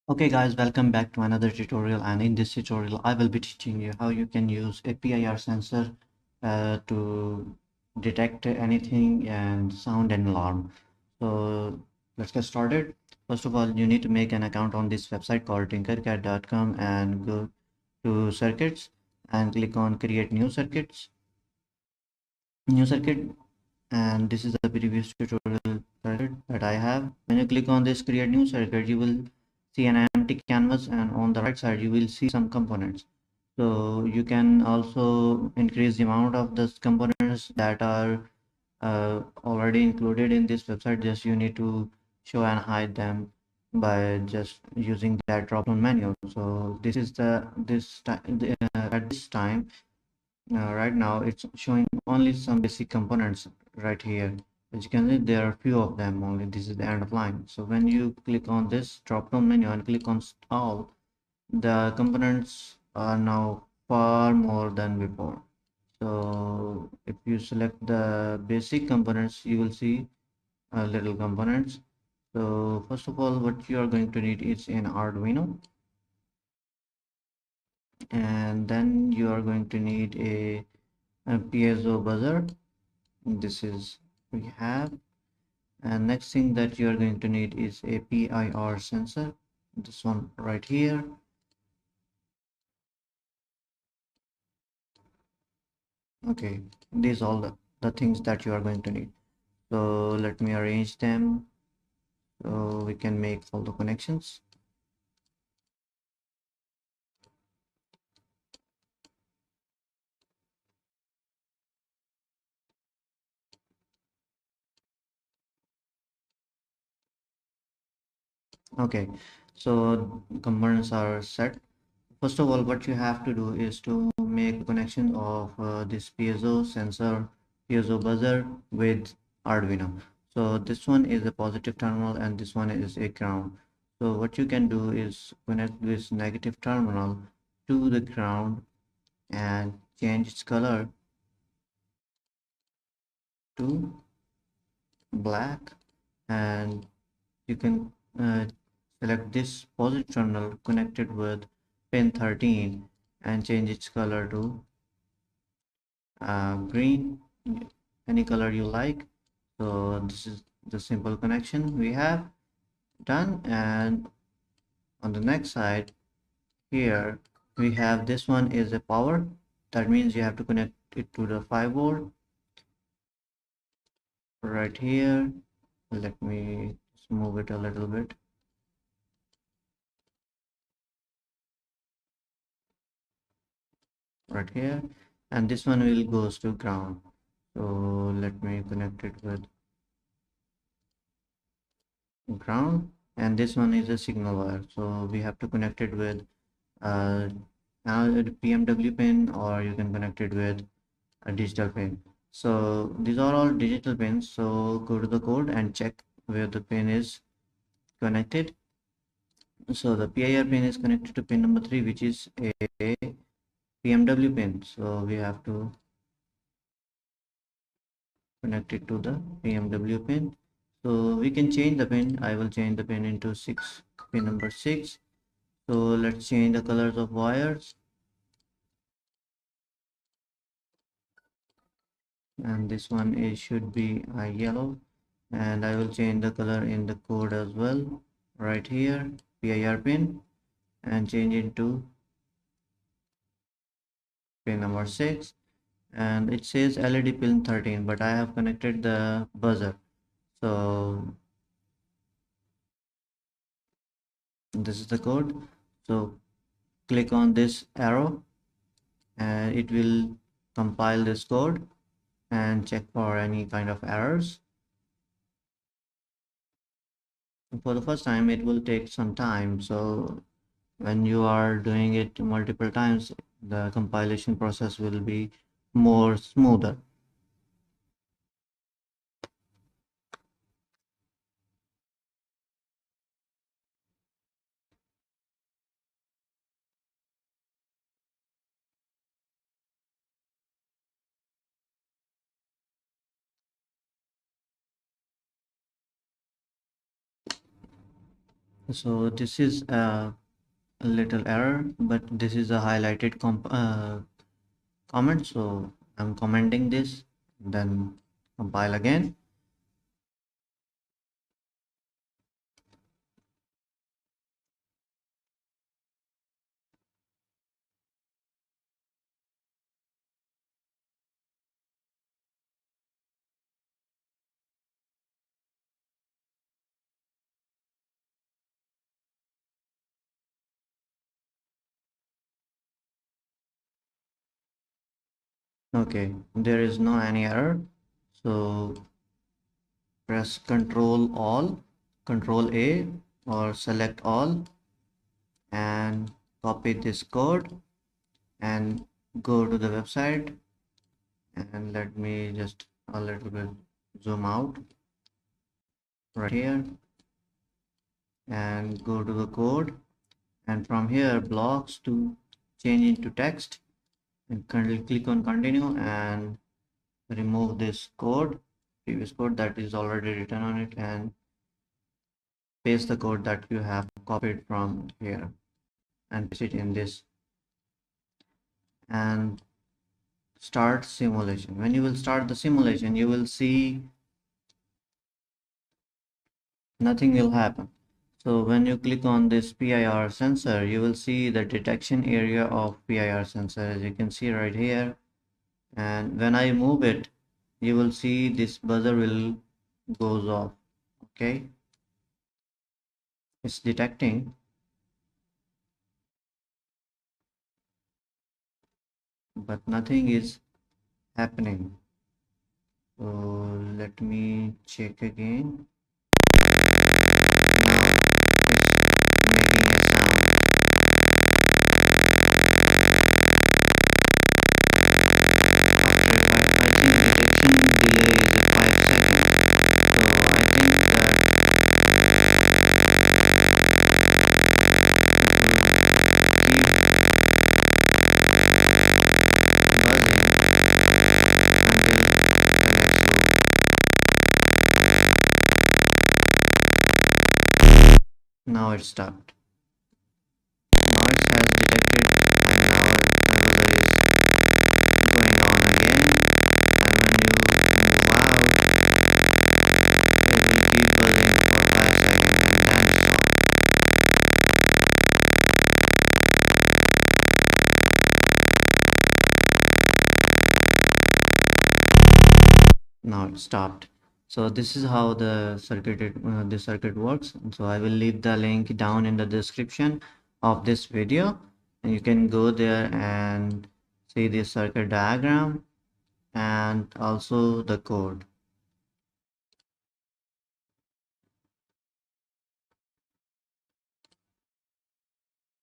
Okay guys, welcome back to another tutorial, and in this tutorial I will be teaching you how you can use a PIR sensor to detect anything and sound an alarm. So let's get started. First of all, you need to make an account on this website called tinkercad.com and go to circuits and click on create new circuit, and this is the previous tutorial circuit that I have. When you click on this create new circuit, you will see an empty canvas, and on the right side you will see some components. So you can also increase the amount of those components that are already included in this website. Just you need to show and hide them by just using that drop down menu. So this is this time at this time right now it's showing only some basic components right here. As you can see, there are few of them only. This is the end of line. So when you click on this drop down menu and click on all, the components are now far more than before. So if you select the basic components, you will see little components. So first of all, what you are going to need is an Arduino, and then you are going to need a piezo buzzer. This is we have. And next thing that you are going to need is a PIR sensor, this one right here. Okay, these all the things that you are going to need. So let me arrange them so we can make all the connections. Okay, so components are set. First of all, what you have to do is to make a connection of this piezo sensor, piezo buzzer with Arduino. So this one is a positive terminal and this one is a ground. So what you can do is connect this negative terminal to the ground and change its color to black, and you can select this positive terminal connected with pin 13 and change its color to green, any color you like. So this is the simple connection we have done. And on the next side here we have this one is a power. That means you have to connect it to the 5 volt right here. Let me just move it a little bit right here, and this one will goes to ground. So let me connect it with ground, and this one is a signal wire, so we have to connect it with uh, PMW pin, or you can connect it with a digital pin. So these are all digital pins, so go to the code and check where the pin is connected. So the PIR pin is connected to pin number 3, which is a PMW pin, so we have to connect it to the PMW pin. So we can change the pin. I will change the pin into 6, pin number 6. So let's change the colors of wires, and this one is should be yellow, and I will change the color in the code as well right here, PIR pin, and change it to pin number 6, and it says LED pin 13, but I have connected the buzzer. So this is the code. So click on this arrow and it will compile this code and check for any kind of errors. For the first time it will take some time, so when you are doing it multiple times the compilation process will be more smoother. So this is a little error, but this is a highlighted comment, so I'm commenting this, then compile again. Okay, there is no any error, so press Control A, or select all, and copy this code and go to the website. And let me just a little bit zoom out right here and go to the code, and from here blocks to change into text, and click on continue and remove this previous code that is already written on it, and paste the code that you have copied from here and paste it in this, and start simulation. When you will start the simulation, you will see nothing will happen. So when you click on this PIR sensor, you will see the detection area of PIR sensor, as you can see right here. And when I move it, you will see this buzzer will goes off. Okay, it's detecting, but nothing is happening. So let me check again. Now it's making a sound. After I think detection delay is at 5 seconds. So I think that it will keep buzzing until the next loop. Now it stopped. Now it has detected, and now the buzzer is going on again. And when you move out, it will keep buzzing for 5 seconds and then stop. Now it stopped. So this is how the circuit works. So I will leave the link down in the description of this video, and you can go there and see the circuit diagram and also the code.